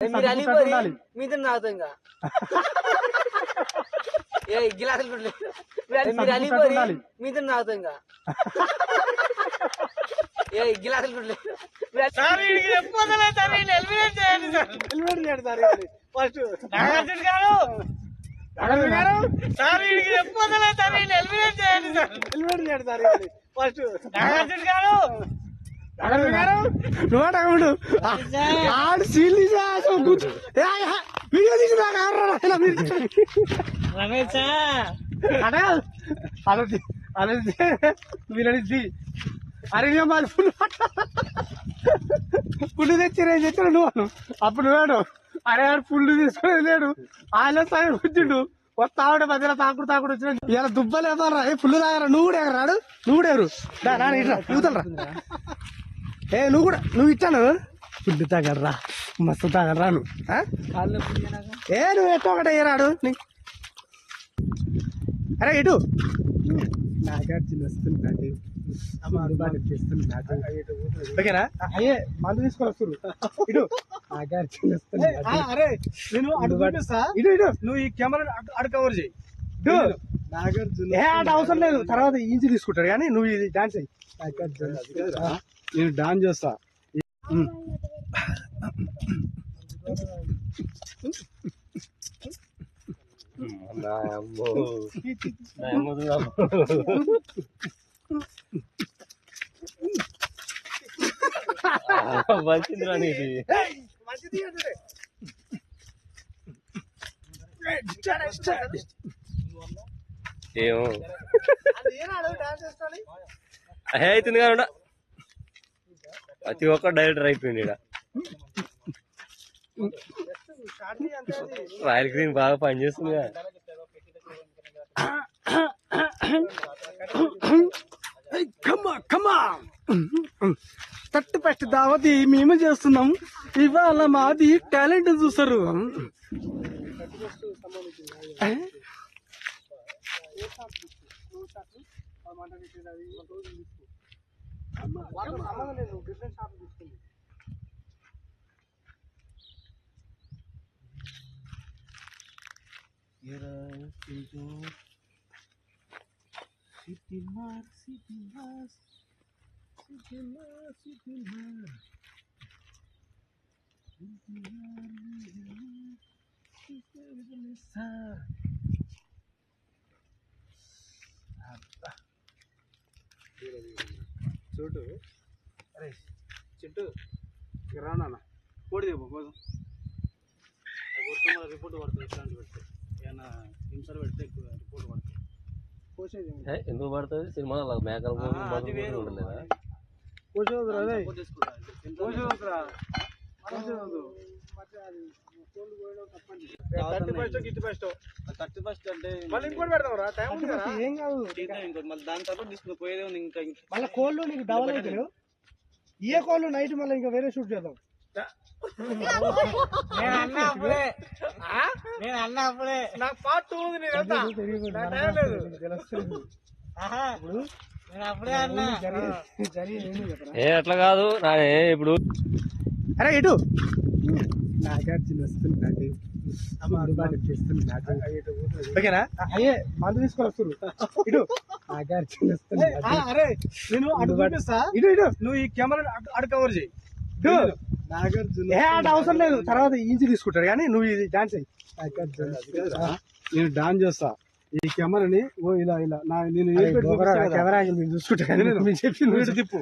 మీరు అలిపోయి మీద నాతో ఇంకా ఏ గిలాసులు మీరు అలిపోయి మీద నాతో ఇంకా ఏ గిలాసులు నువ్వు ఆడు సీల్ వీడియో తీసి వీళ్ళని అరే మాది పుల్లు తెచ్చాను నువ్వు అప్పుడు నువ్వాడు అరే ఆడు పుల్లు తీసుకుని లేడు ఆయన సాయం వచ్చిండు వస్తావుడే మధ్యలో తాకుడు వచ్చిన ఇలా దుబ్బలేదరా ఏ పుల్లు తాగరా నువ్వు కూడా ఎగరాడు నువ్వు కూడా ఎగరు ఇట్లా దిగుతారా ఏ నువ్వు ఇచ్చాను పుల్లు తాగడరా మస్తు తాగడరా నువ్వు ఏ నువ్వు ఎక్కువ ఒకటే ఎగరాడు అరే ఇటు నాగార్జున వస్తుంది ఓకేనా అయ్యే మందు తీసుకొని వస్తురు ఇటు నాగార్జున వస్తుంది అరే నేను ఇటు ఇటు నువ్వు ఈ కెమెరా అడు కవర్ చేయి నాగార్జున అటు అవసరం లేదు తర్వాత ఇంచి తీసుకుంటారు కానీ నువ్వు ఇది డాన్స్ అయ్యి నాగార్జున నేను డాన్స్ చేస్తా మంచిదిరా నీది ఏమో అవుతుంది కాకుండా ప్రతి ఒక్క డైరెక్టర్ అయిపోయింది ఇక్కడ రాయల్ గ్రీన్ బాగా పనిచేస్తుంది తట్టు ఫస్ట్ దావతి మేము చేస్తున్నాం ఇవాళ మాది టాలెంట్ చూస్తారు చూడు అరే చెట్టు రానా కోడి కోసం రిపోర్ట్ పడుతుంది ఇట్లాంటి పెడితే ఏమైనా హింసలు పెడితే రిపోర్ట్ పడుతుంది ఎందుకు పడుతుంది సినిమా మేకలు ఉండలేదా ఏం కాదు దాని తర్వాత తీసుకుని పోయేది ఇంకా మళ్ళీ కోళ్ళు నీకు డబల్ అయితే ఏ కోళ్ళు నైట్ మళ్ళీ ఇంకా వేరే షూట్ చేద్దాం నాకు పార్ట్ 2 ఉంది అట్లా కాదు ఇప్పుడు అరే ఇటు నాగార్జున వస్తుంది ఓకేనా అయ్యే మందు తీసుకొని వస్తురు ఇటు నాగార్జున వస్తుంది అరే నేను ఇటు ఇటు నువ్వు ఈ కెమెరా అడు కవర్ చేయి నాగార్జున అటు అవసరం లేదు తర్వాత ఇంచి తీసుకుంటారు కానీ నువ్వు ఇది డాన్స్ అయ్యి నాగార్జున నేను డాన్స్ చేస్తా ఈ కెమెరాని ఇలా నేను కెమెరా చూసుకుంటా చెప్పి తిప్పు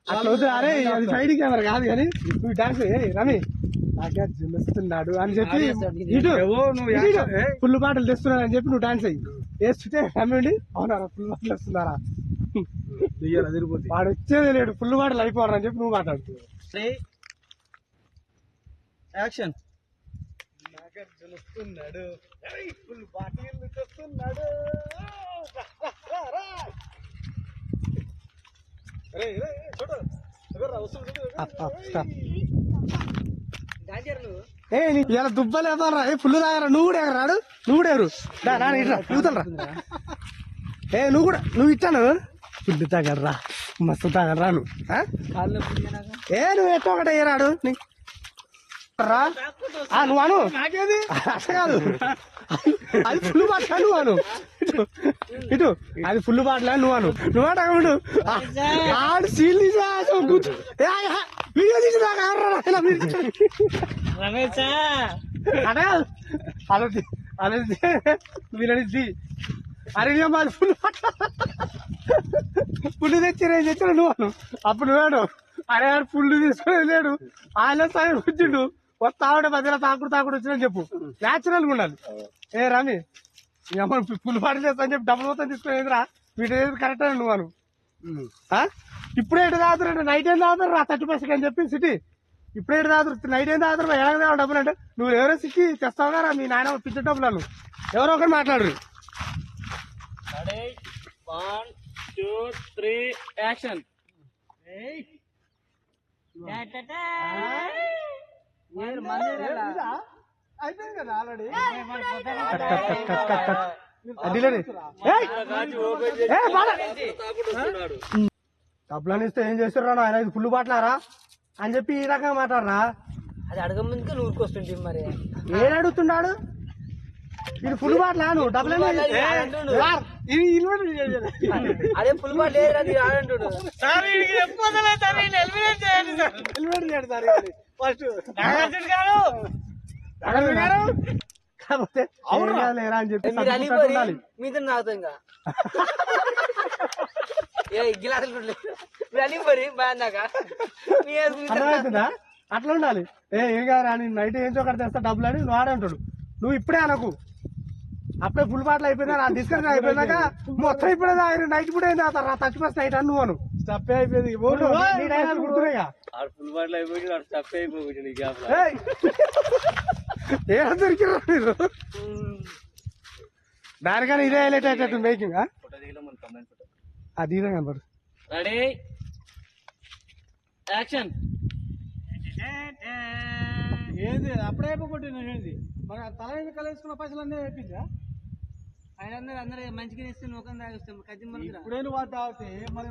అట్లా వద్దు అరే అది సైడ్ కెమెరా కాదు కానీ నువ్వు డాన్స్ రమి నాగార్జున వస్తున్నాడు అని చెప్పి ఇటు ఫుల్ పాటలు తెస్తున్నాడు అని చెప్పి నువ్వు డాన్స్ అయ్యి వేస్తుంటే రమ్మండి అవునారా ఫుల్ పాటలు వస్తున్నారా వాడు వచ్చేది లేడు ఫుల్ పాటలు అయిపోవడం అని చెప్పి నువ్వు మాట్లాడుతున్నావు యాక్షన్ నాగార్జున వస్తున్నాడు ఫుల్ బాటిల్ వస్తున్నాడు ఇలా దుబ్బలేదరా ఏ ఫుల్ తాగరా నువ్వు కూడా ఎగరాడు నువ్వు కూడా ఎగరు ఇట్లా దిగుతారా ఏ నువ్వు ఇచ్చాను ఫుల్ తాగడరా మస్తు తాగడరా నువ్వు ఏ నువ్వు ఎక్కువ ఒకటే ఎగరాడు నువ్వు అను నాకేది అట్లా కాదు అది ఫుల్ బాటలా నువ్వు అను ఇటు అది ఫుల్ బాటలా నువ్వు అను నువ్వు అటు ఆడు సీల్ తీసా వీడియో తీసి అదే అదే వీళ్ళని అరే మాది ఫుల్ ఫుల్ తెచ్చిన నువ్వు అను అప్పుడు నువ్వాడు అరే ఆడు ఫుల్ తీసుకుని లేడు ఆయన సరే వచ్చిండు వస్తావుడే మధ్యలో తాకుడు వచ్చిందని చెప్పు న్యాచురల్ గా ఉండాలి ఏ రామి ఫుల్ పాటలు చేస్తా అని చెప్పి డబ్బులు మొత్తం తీసుకునేదిరా వీటి కరెక్ట్ అని నువ్వు ఇప్పుడే ఎటు తాగుతారు నైట్ ఏం తాగుతారు రా 30% అని చెప్పి సిటీ ఇప్పుడే ఎటు తాగుతారు నైట్ ఏం తాగుతారు ఎలాగ తాగు డబ్బులు అంటే నువ్వు ఎవరో సిక్కి తెస్తావు కదా మీ నాయన పిచ్చి డబ్బులు నువ్వు ఎవరో ఒకరు మాట్లాడరు 1 2 3 యాక్షన్ అయిపోయింది కదా ఆల్రెడీ డబ్బులని ఇస్తే ఏం చేస్తుర్రా ఆయన ఫుల్ బాట్లారా అని చెప్పి ఈ రకంగా మాట్లాడరా అది అడగ ముందుకే నూరుకొస్తుంది మరి ఏం అడుగుతున్నాడు ఇది ఫుల్ బాట్లా నువ్వు డబ్బులు అదే ఫుల్ బాట్ లేదు అది ఆడంటుడు కాకపోతే లేరా అని చెప్పి మీరు అలిగిపోయి మీద తాగుతాం ఇంకా ఏ గిలాసులు మీరు అలిగిపోయి బాగుందాక అర్థమవుతుందా అట్లా ఉండాలి ఏం కాదు నేను నైట్ ఏం చోకడ తెస్తా డబ్బులు అని నువ్వు ఆడంటాడు నువ్వు ఇప్పుడే అనకు అప్పుడే ఫుల్ బాటిల్ అయిపోయిందా నా డిస్కషన్ అయిపోయినాక మొత్తం ఇప్పుడే నైట్ కూడా ఏం తాగుతారు టచ్ బస్ నైట్ అని నువ్వు స్టప్ అయిపోయింది గుర్తున్నాయిగా ఫుల్ బాటిల్ అయిపోయి స్టప్ అయిపోయి ఏం దొరికిరా మీరు దానికన్నా ఇదే హైలైట్ అయ్యేటట్టు మేకింగ్ అది ఇదే కనపడు రెడీ యాక్షన్ ఏంది అప్పుడే అయిపోయింది మరి తల మీద కలిసుకున్న పైసలు అన్నీ అయిపోయిందా ఆయన అందరూ మంచిగా ఇస్తే నూకం తాగిస్తాం కత్తి ఇప్పుడే నువ్వు తాగితే మరి